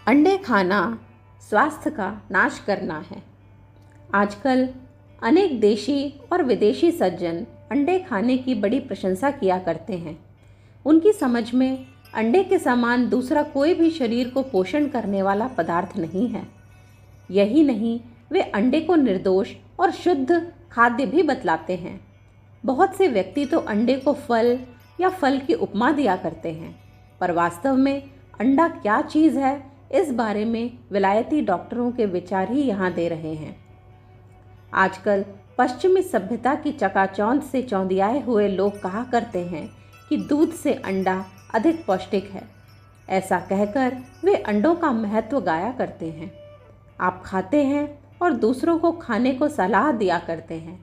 अंडे खाना स्वास्थ्य का नाश करना है। आजकल अनेक देशी और विदेशी सज्जन अंडे खाने की बड़ी प्रशंसा किया करते हैं। उनकी समझ में अंडे के समान दूसरा कोई भी शरीर को पोषण करने वाला पदार्थ नहीं है। यही नहीं, वे अंडे को निर्दोष और शुद्ध खाद्य भी बतलाते हैं। बहुत से व्यक्ति तो अंडे को फल या फल की उपमा दिया करते हैं, पर वास्तव में अंडा क्या चीज़ है, इस बारे में विलायती डॉक्टरों के विचार ही यहाँ दे रहे हैं। आजकल पश्चिमी सभ्यता की चकाचौंध से चौंधियाए हुए लोग कहा करते हैं कि दूध से अंडा अधिक पौष्टिक है। ऐसा कहकर वे अंडों का महत्व गाया करते हैं। आप खाते हैं और दूसरों को खाने को सलाह दिया करते हैं।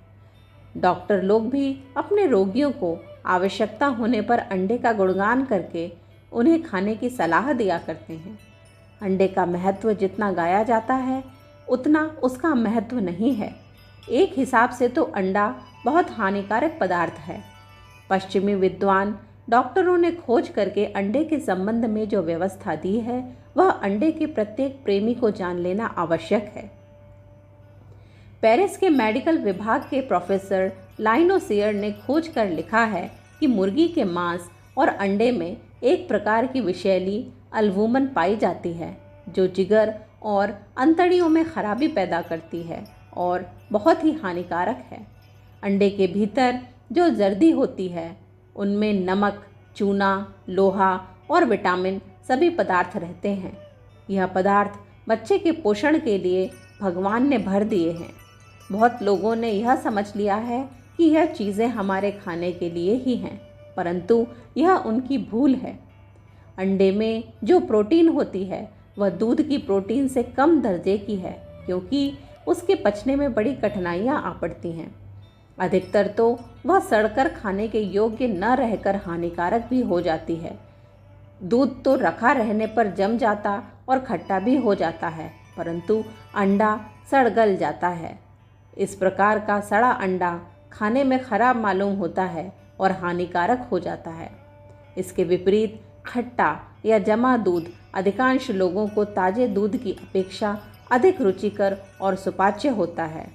डॉक्टर लोग भी अपने रोगियों को आवश्यकता होने पर अंडे का गुणगान करके उन्हें खाने की सलाह दिया करते हैं। अंडे का महत्व जितना गाया जाता है उतना उसका महत्व नहीं है। एक हिसाब से तो अंडा बहुत हानिकारक पदार्थ है। पश्चिमी विद्वान डॉक्टरों ने खोज करके अंडे के संबंध में जो व्यवस्था दी है, वह अंडे के प्रत्येक प्रेमी को जान लेना आवश्यक है। पेरिस के मेडिकल विभाग के प्रोफेसर लाइनोसियर ने खोज कर लिखा है कि मुर्गी के मांस और अंडे में एक प्रकार की विषैली अल्बुमिन पाई जाती है, जो जिगर और अंतड़ियों में खराबी पैदा करती है और बहुत ही हानिकारक है। अंडे के भीतर जो जर्दी होती है, उनमें नमक, चूना, लोहा और विटामिन सभी पदार्थ रहते हैं। यह पदार्थ बच्चे के पोषण के लिए भगवान ने भर दिए हैं। बहुत लोगों ने यह समझ लिया है कि यह चीज़ें हमारे खाने के लिए ही हैं, परंतु यह उनकी भूल है। अंडे में जो प्रोटीन होती है वह दूध की प्रोटीन से कम दर्जे की है, क्योंकि उसके पचने में बड़ी कठिनाइयाँ आ पड़ती हैं। अधिकतर तो वह सड़कर खाने के योग्य न रहकर हानिकारक भी हो जाती है। दूध तो रखा रहने पर जम जाता और खट्टा भी हो जाता है, परंतु अंडा सड़ गल जाता है। इस प्रकार का सड़ा अंडा खाने में खराब मालूम होता है और हानिकारक हो जाता है। इसके विपरीत खट्टा या जमा दूध अधिकांश लोगों को ताजे दूध की अपेक्षा अधिक रुचिकर और सुपाच्य होता है।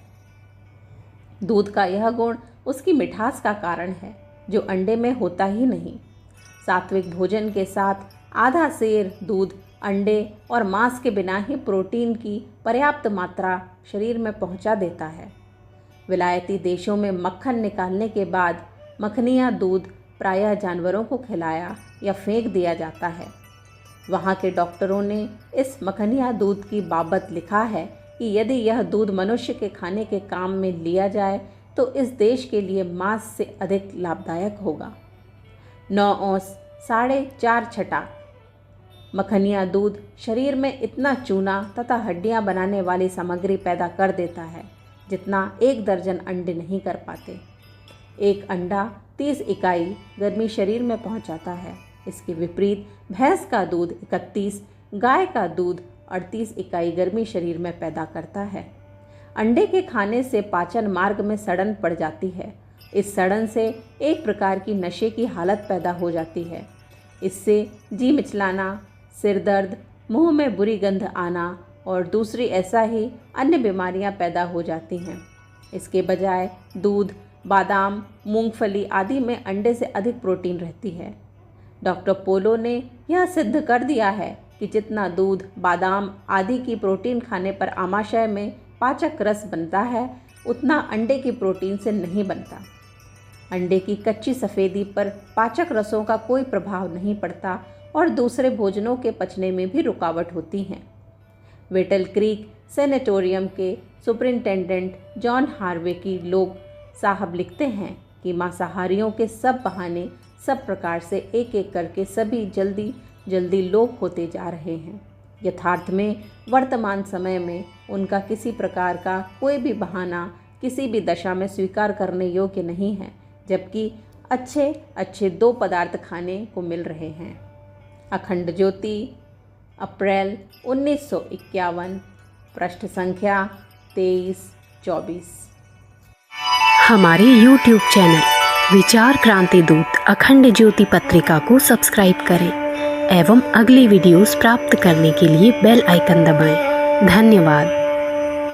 दूध का यह गुण उसकी मिठास का कारण है, जो अंडे में होता ही नहीं। सात्विक भोजन के साथ आधा सेर दूध, अंडे और मांस के बिना ही प्रोटीन की पर्याप्त मात्रा शरीर में पहुंचा देता है। विलायती देशों में मक्खन निकालने के बाद मक्खनियाँ दूध प्रायः जानवरों को खिलाया या फेंक दिया जाता है। वहाँ के डॉक्टरों ने इस मक्खनिया दूध की बाबत लिखा है कि यदि यह दूध मनुष्य के खाने के काम में लिया जाए तो इस देश के लिए मांस से अधिक लाभदायक होगा। 9 औंस 4.5 छटा मक्खनिया दूध शरीर में इतना चूना तथा हड्डियां बनाने वाली सामग्री पैदा कर देता है, जितना 1 दर्जन अंडे नहीं कर पाते। एक अंडा 30 इकाई गर्मी शरीर में पहुंचाता है। इसके विपरीत भैंस का दूध 31, गाय का दूध 38 इकाई गर्मी शरीर में पैदा करता है। अंडे के खाने से पाचन मार्ग में सड़न पड़ जाती है। इस सड़न से एक प्रकार की नशे की हालत पैदा हो जाती है। इससे जी मिचलाना, सिर दर्द, मुंह में बुरी गंध आना और दूसरी ऐसा ही अन्य बीमारियां पैदा हो जाती हैं। इसके बजाय दूध, बादाम, मूंगफली आदि में अंडे से अधिक प्रोटीन रहती है। डॉक्टर पोलो ने यह सिद्ध कर दिया है कि जितना दूध, बादाम आदि की प्रोटीन खाने पर आमाशय में पाचक रस बनता है, उतना अंडे की प्रोटीन से नहीं बनता। अंडे की कच्ची सफ़ेदी पर पाचक रसों का कोई प्रभाव नहीं पड़ता और दूसरे भोजनों के पचने में भी रुकावट होती हैं। वेटल क्रीक सेनेटोरियम के सुपरिंटेंडेंट जॉन हार्वे की लोग साहब लिखते हैं कि मांसाहारियों के सब बहाने सब प्रकार से एक एक करके सभी जल्दी जल्दी लोप होते जा रहे हैं। यथार्थ में वर्तमान समय में उनका किसी प्रकार का कोई भी बहाना किसी भी दशा में स्वीकार करने योग्य नहीं है, जबकि अच्छे अच्छे 2 पदार्थ खाने को मिल रहे हैं। अखंड ज्योति, अप्रैल 1951, पृष्ठ संख्या 23-24। हमारे YouTube चैनल विचार क्रांति दूत अखंड ज्योति पत्रिका को सब्सक्राइब करें एवं अगली वीडियोस प्राप्त करने के लिए बेल आइकन दबाएं। धन्यवाद।